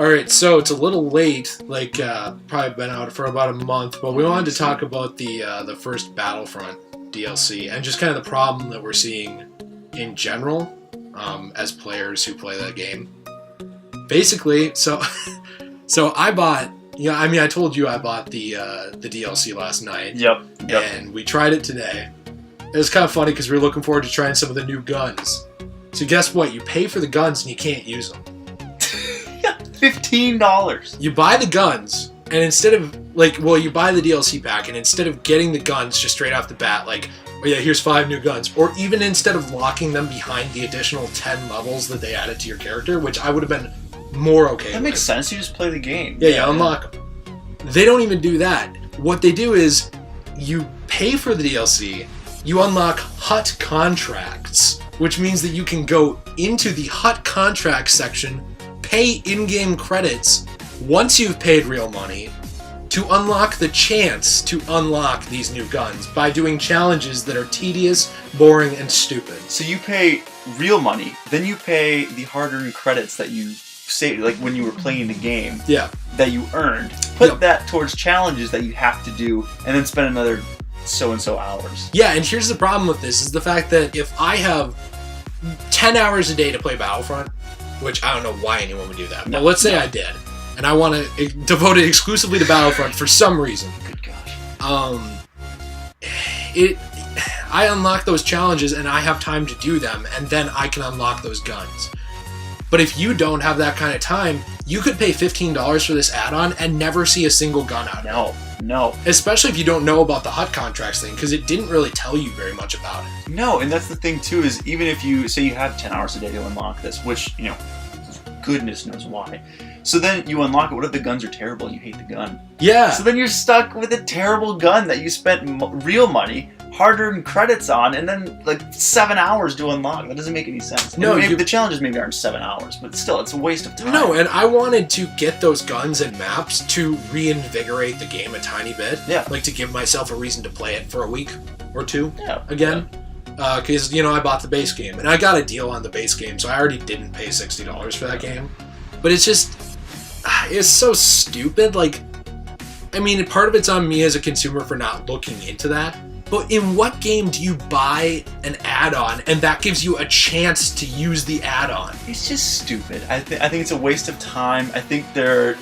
Alright, so it's a little late, like, probably been out for about a month, but we wanted to talk about the first Battlefront DLC, and just kind of the problem that we're seeing in general, as players who play that game. Basically, so I bought, I told you I bought the DLC last night. Yep. And we tried it today. It was kind of funny because we were looking forward to trying some of the new guns. So guess what? You pay for the guns and you can't use them. $15. You buy the guns, and instead of, you buy the DLC pack, and instead of getting the guns just straight off the bat, here's 5 new guns, or even instead of locking them behind the additional 10 levels that they added to your character, which I would have been more okay with. That makes sense. You just play the game. Yeah, unlock them. They don't even do that. What they do is, you pay for the DLC, you unlock hut contracts, which means that you can go into the hut contracts section, pay in-game credits once you've paid real money to unlock the chance to unlock these new guns by doing challenges that are tedious, boring, and stupid. So you pay real money, then you pay the hard-earned credits that you saved, like when you were playing the game, that you earned. Put that towards challenges that you have to do, and then spend another so-and-so hours. Yeah, and here's the problem with this, is the fact that if I have 10 hours a day to play Battlefront, which I don't know why anyone would do that, but let's say I did, and I want to devote it exclusively to Battlefront for some reason. Good gosh. I unlock those challenges and I have time to do them, and then I can unlock those guns. But if you don't have that kind of time, you could pay $15 for this add-on and never see a single gun out of it. No. Especially if you don't know about the hut contracts thing, because it didn't really tell you very much about it. No, and that's the thing too, is even if you say you have 10 hours a day to unlock this, which, goodness knows why. So then you unlock it. What if the guns are terrible and you hate the gun? Yeah. So then you're stuck with a terrible gun that you spent real money, hard-earned credits on, and then 7 hours to unlock. That doesn't make any sense. No, maybe the challenges maybe aren't 7 hours, but still, it's a waste of time. No, and I wanted to get those guns and maps to reinvigorate the game a tiny bit. Yeah. To give myself a reason to play it for a week or two again. Yeah. Because, I bought the base game, and I got a deal on the base game, so I already didn't pay $60 for that game. But it's just, it's so stupid. Part of it's on me as a consumer for not looking into that. But in what game do you buy an add-on and that gives you a chance to use the add-on? It's just stupid. I think it's a waste of time. I think I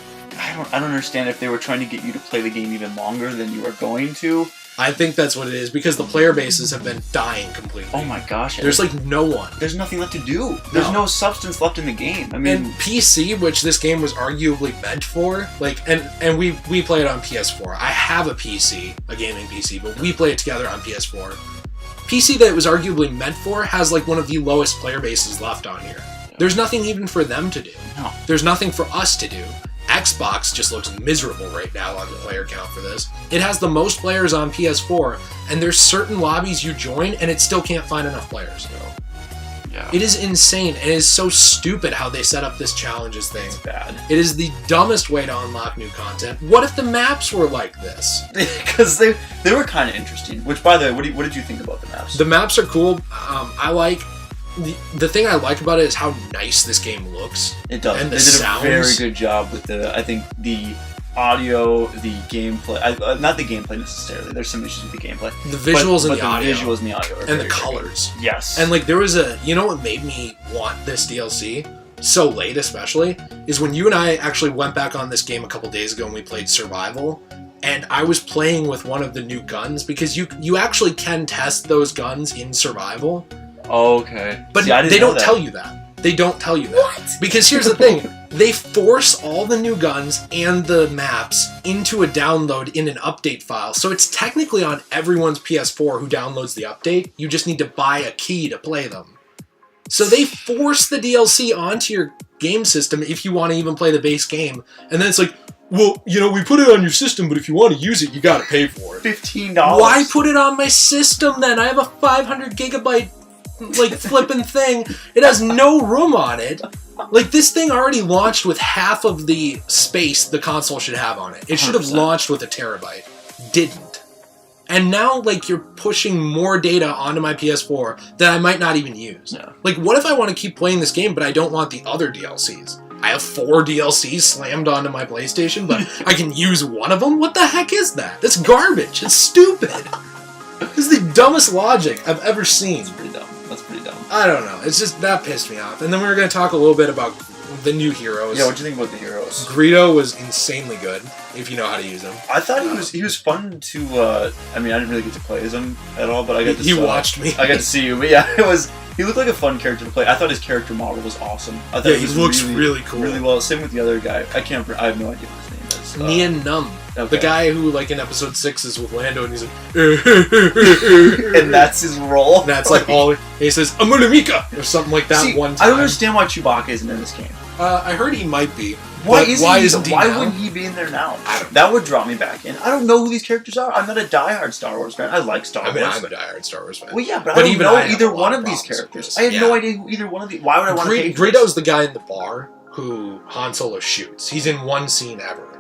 don't understand if they were trying to get you to play the game even longer than you are going to. I think that's what it is, because the player bases have been dying completely. Oh my gosh. There's no one. There's nothing left to do. There's no substance left in the game. And PC, which this game was arguably meant for, and we play it on PS4. I have a PC, a gaming PC, but we play it together on PS4. PC that it was arguably meant for has one of the lowest player bases left on here. There's nothing even for them to do. No. There's nothing for us to do. Xbox just looks miserable right now on the player count for this. It has the most players on PS4, and there's certain lobbies you join, and it still can't find enough players. Yeah. It is insane. It is so stupid how they set up this challenges thing. It's bad. It is the dumbest way to unlock new content. What if the maps were like this? Because they were kind of interesting. Which, by the way, what did you think about the maps? The maps are cool. I like... The thing I like about it is how nice this game looks. It does. And they did sounds. A very good job with the audio, the gameplay. Not the gameplay necessarily. There's some issues with the gameplay. The visuals and the audio. The visuals and the audio are and the colors. Good. Yes. And there was what made me want this DLC so late, especially, is when you and I actually went back on this game a couple days ago and we played Survival. And I was playing with one of the new guns, because you actually can test those guns in Survival. Okay. But they don't tell you that. They don't tell you that. What? Because here's the thing. They force all the new guns and the maps into a download in an update file. So it's technically on everyone's PS4 who downloads the update. You just need to buy a key to play them. So they force the DLC onto your game system if you want to even play the base game. And then it's well, we put it on your system, but if you want to use it, you got to pay for it. $15. Why put it on my system then? I have a 500 gigabyte flipping thing. It has no room on it. This thing already launched with half of the space the console should have on it. It should have 100%. launched with a terabyte. Didn't. And now, you're pushing more data onto my PS4 that I might not even use. Yeah. What if I want to keep playing this game, but I don't want the other DLCs? I have 4 DLCs slammed onto my PlayStation, but I can use one of them? What the heck is that? That's garbage. It's stupid. This is the dumbest logic I've ever seen. That's pretty dumb. That's pretty dumb. I don't know. It's just, that pissed me off. And then we were going to talk a little bit about the new heroes. Yeah, what'd you think about the heroes? Greedo was insanely good, if you know how to use him. I thought he was fun to, I mean, I didn't really get to play as him at all, but I got to He watched me. I got to see you, but yeah, he looked like a fun character to play. I thought his character model was awesome. I thought he looks really cool. Really well. Same with the other guy. I have no idea what his name is. Nian Num. Okay. The guy who, like, in episode 6 is with Lando and he's like... and that's his role? And that's, like, all... He says, Amunamika! Or something like that. One time. I don't understand why Chewbacca isn't in this game. I heard he might be. Why wouldn't he be in there now? That would draw me back in. I don't know who these characters are. I'm not a diehard Star Wars fan. I like Star Wars. I'm a diehard Star Wars fan. Well, yeah, but I don't know either one of these characters. I have no idea who either one of these... Why would I want to pay for Greedo's the guy in the bar who Han Solo shoots. He's in one scene ever.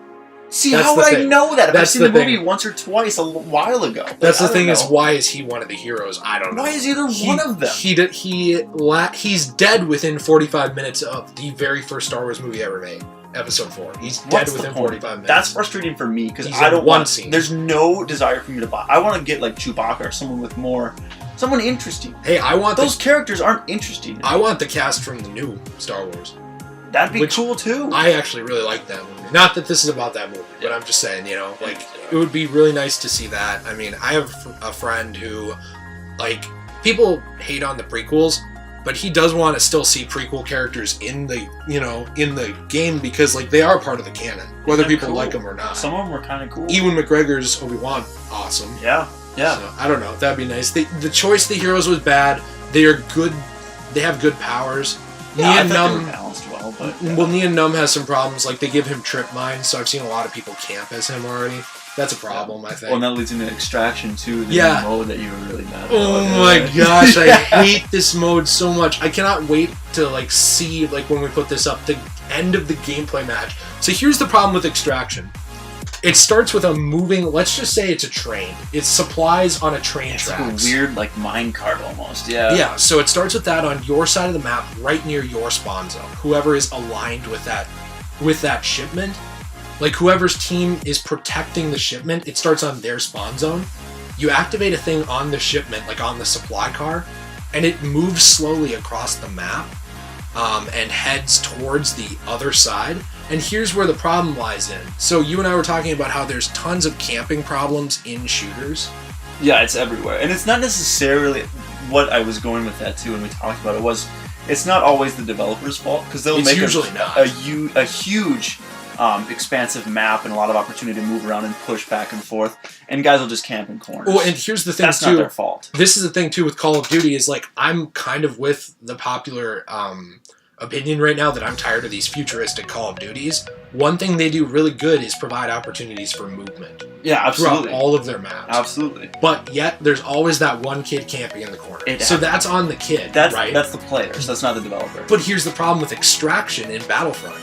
See, how would I know that? I've seen the movie once or twice a while ago. That's the thing is, why is he one of the heroes? I don't know. Why is either one of them? He's dead within 45 minutes of the very first Star Wars movie ever made. Episode 4. He's dead within 45 minutes. That's frustrating for me because I don't want... There's no desire for me to buy. I want to get like Chewbacca or someone with more... Someone interesting. Hey, I want... Those characters aren't interesting. I want the cast from the new Star Wars. That'd be cool too. I actually really like that movie. Not that this is about that movie, but I'm just saying, you know, like, it would be really nice to see that. I mean, I have a friend who, like, people hate on the prequels, but he does want to still see prequel characters in the, you know, in the game because, like, they are part of the canon, whether people like them or not. Some of them were kind of cool. Ewan McGregor's Obi-Wan, awesome. Yeah, yeah. So, I don't know. That'd be nice. The choice of the heroes was bad. They are good. They have good powers. Yeah, Nian Num balanced well, but well, Nian Num has some problems. Like, they give him trip mines, so I've seen a lot of people camp as him already. That's a problem, I think. Well, and that leads into Extraction too. The new mode that you were really mad about. Oh my gosh, I hate this mode so much. I cannot wait to like see like when we put this up the end of the gameplay match. So here's the problem with Extraction. It starts with a moving, let's just say it's a train. It's supplies on a train tracks. It's a weird, like, minecart almost, yeah. Yeah, so it starts with that on your side of the map, right near your spawn zone. Whoever is aligned with that shipment, like whoever's team is protecting the shipment, it starts on their spawn zone. You activate a thing on the shipment, like on the supply car, and it moves slowly across the map and heads towards the other side. And here's where the problem lies in. So you and I were talking about how there's tons of camping problems in shooters. Yeah, it's everywhere. And it's not necessarily what I was going with that too when we talked about it. It's not always the developer's fault because they'll make a huge expansive map and a lot of opportunity to move around and push back and forth, and guys will just camp in corners. Well, and here's the thing That's too. Not their fault. This is the thing too with Call of Duty is like I'm kind of with the popular opinion right now that I'm tired of these futuristic Call of Duties. One thing they do really good is provide opportunities for movement. Yeah, absolutely. Throughout all of their maps. Absolutely. But yet, there's always that one kid camping in the corner. So that's on the kid, right? That's the player, so that's not the developer. But here's the problem with Extraction in Battlefront.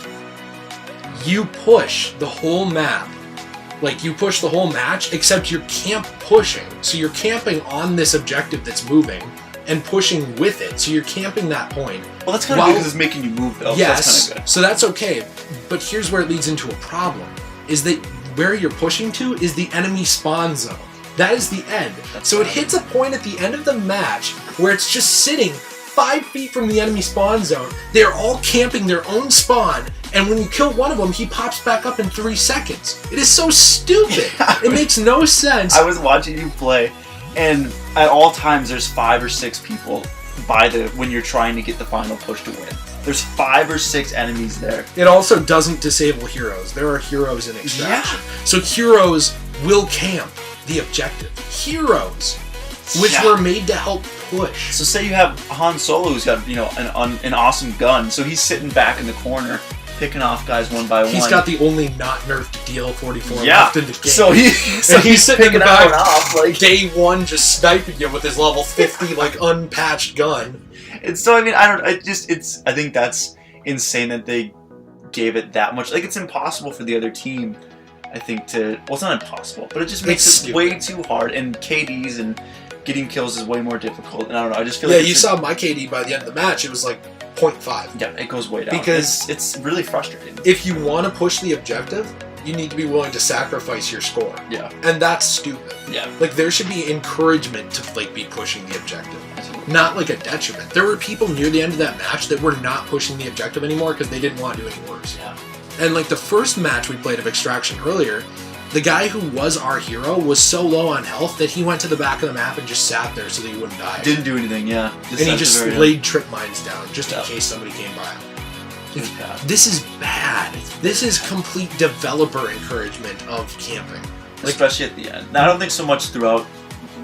You push the whole map. Like, you push the whole match, except you're camp pushing. So you're camping on this objective that's moving, and pushing with it, so you're camping that point. Well, that's kind of good because it's making you move, though. Yes, that's kind of good. So that's okay. But here's where it leads into a problem: is that where you're pushing to is the enemy spawn zone. That is the end. So it hits a point at the end of the match where it's just sitting 5 feet from the enemy spawn zone. They're all camping their own spawn, and when you kill one of them, he pops back up in 3 seconds. It is so stupid. It makes no sense. I was watching you play, and at all times there's 5 or 6 people when you're trying to get the final push to win. There's 5 or 6 enemies there. It also doesn't disable heroes. There are heroes in Extraction. Yeah. So heroes will camp the objective. Heroes, which were made to help push. So say you have Han Solo who's got an awesome gun, so he's sitting back in the corner picking off guys one by one. He's got the only not nerfed DL-44 left in the game. So he's sitting in the back off, like, day one just sniping you with his level 50 like unpatched gun. And so I think that's insane that they gave it that much. Like, it's impossible for the other team, I think, it's not impossible, but it just makes it way too hard, and KDs and getting kills is way more difficult, and I don't know, I just feel like... Yeah, you saw my KD by the end of the match, it was like 0.5. Yeah, it goes way down. Because it's really frustrating. If you want to push the objective, you need to be willing to sacrifice your score. Yeah. And that's stupid. Yeah. Like, there should be encouragement to, like, be pushing the objective. Absolutely. Not, like, a detriment. There were people near the end of that match that were not pushing the objective anymore because they didn't want to do any worse. Yeah. And, like, the first match we played of Extraction earlier, the guy who was our hero was so low on health that he went to the back of the map and just sat there so that he wouldn't die. Didn't do anything, yeah. And he just laid trip mines down just in case somebody came by him. This is bad. This is complete developer encouragement of camping. Like, especially at the end. I don't think so much throughout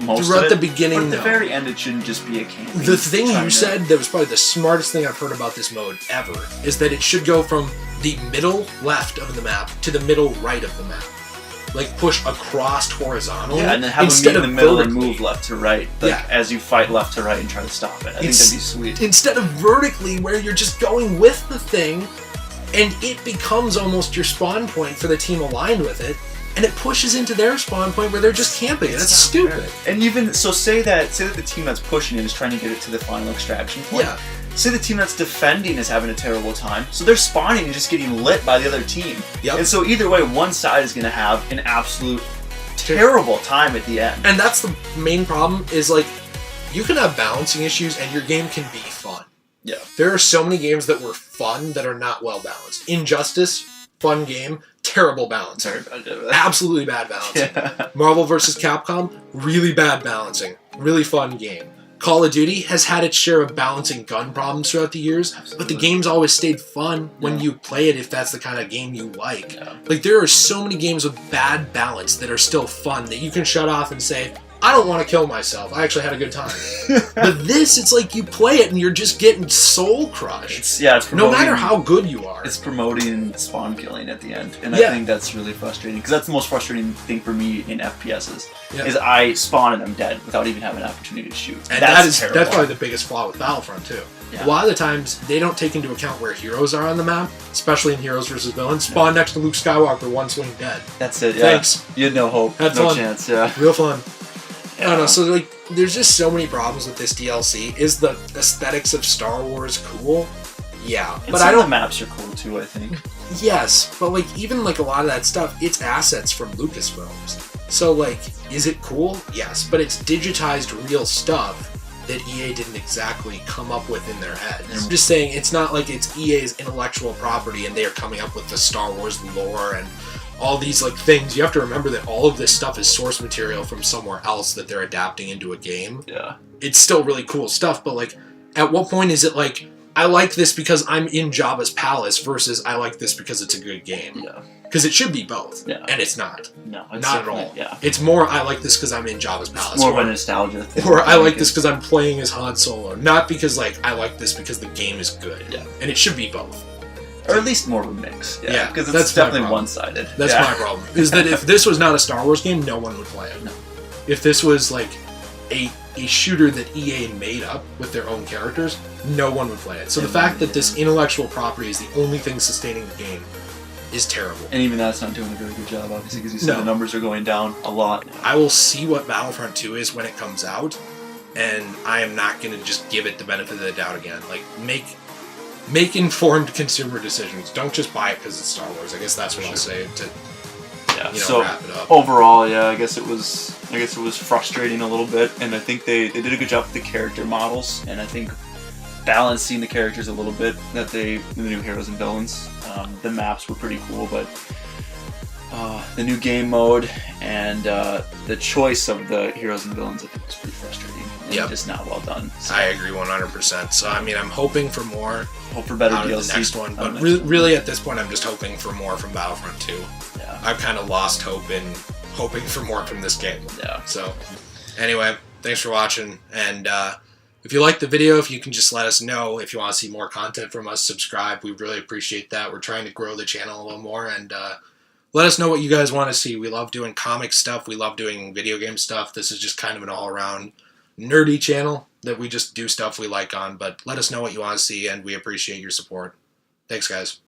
most of it. The beginning, but at the very end, it shouldn't just be a camping. The thing you said that was probably the smartest thing I've heard about this mode ever is that it should go from the middle left of the map to the middle right of the map. Like, push across horizontally. Yeah, and then have them meet in the middle and move left to right. Like, as you fight left to right and try to stop it. I think that'd be sweet. Instead of vertically, where you're just going with the thing, and it becomes almost your spawn point for the team aligned with it, and it pushes into their spawn point where they're just camping. That's stupid. Fair. And even, so say that the team that's pushing it is trying to get it to the final extraction point. Yeah. Say the team that's defending is having a terrible time, so they're spawning and just getting lit by the other team. Yep. And so either way, one side is going to have an absolute terrible time at the end. And that's the main problem, is like, you can have balancing issues and your game can be fun. Yeah. There are so many games that were fun that are not well balanced. Injustice, fun game, terrible balance. Absolutely bad balancing. Yeah. Marvel vs. Capcom, really bad balancing. Really fun game. Call of Duty has had its share of balancing gun problems throughout the years, but the game's always stayed fun when you play it if that's the kind of game you like. Yeah. Like, there are so many games with bad balance that are still fun that you can shut off and say, I don't want to kill myself. I actually had a good time. But this, it's like you play it and you're just getting soul crushed. It's no matter how good you are. It's promoting spawn killing at the end. And I think that's really frustrating. Because that's the most frustrating thing for me in FPSs. Yeah. Is I spawn and I'm dead without even having an opportunity to shoot. And that's probably the biggest flaw with Battlefront too. Yeah. A lot of the times, they don't take into account where heroes are on the map, especially in Heroes vs. Villains. Spawn next to Luke Skywalker, one swing dead. That's it, yeah. Thanks. You had no hope. Had no fun. Chance, yeah. Real fun. I don't know, so like, there's just so many problems with this DLC. Is the aesthetics of Star Wars cool? Yeah. But I don't. The maps are cool too, I think. Yes, but like, even like a lot of that stuff, it's assets from Lucasfilms. So like, is it cool? Yes, but it's digitized real stuff that EA didn't exactly come up with in their head. I'm just saying, it's not like it's EA's intellectual property and they are coming up with the Star Wars lore and all these like things. You have to remember that all of this stuff is source material from somewhere else that they're adapting into a game. Yeah. It's still really cool stuff, but like, at what point is it like, I like this because I'm in Jabba's palace versus I like this because it's a good game? Yeah. Because it should be both. Yeah. And it's not. No, it's not at all. Yeah. It's more, I like this because I'm in Jabba's palace. It's more of a nostalgia thing. Or I like this because I'm playing as Han Solo. Not because like, I like this because the game is good. Yeah. And it should be both. Or at least more of a mix. Yeah, because that's definitely one-sided. That's my problem. Is that if this was not a Star Wars game, no one would play it. No. If this was like a shooter that EA made up with their own characters, no one would play it. So the fact that this intellectual property is the only thing sustaining the game is terrible. And even that's not doing a very good job, obviously, because you see the numbers are going down a lot. I will see what Battlefront 2 is when it comes out, and I am not going to just give it the benefit of the doubt again. Like, make informed consumer decisions. Don't just buy it because it's Star Wars. I guess that's what I'll say to wrap it up. Overall, yeah, I guess it was frustrating a little bit, and I think they did a good job with the character models, and I think balancing the characters a little bit that the new heroes and villains. The maps were pretty cool, but the new game mode and the choice of the heroes and villains, I think, was pretty frustrating. And just not well done. So. I agree 100%. So I mean, I'm hoping for more. Hope for better out DLC. Of the next one, but really at this point, I'm just hoping for more from Battlefront 2. Yeah. I've kind of lost hope in hoping for more from this game. Yeah. So anyway, thanks for watching, and if you liked the video, if you can just let us know if you want to see more content from us, subscribe. We really appreciate that. We're trying to grow the channel a little more, and let us know what you guys want to see. We love doing comic stuff. We love doing video game stuff. This is just kind of an all-around nerdy channel that we just do stuff we like on, but let us know what you want to see, and we appreciate your support. Thanks, guys.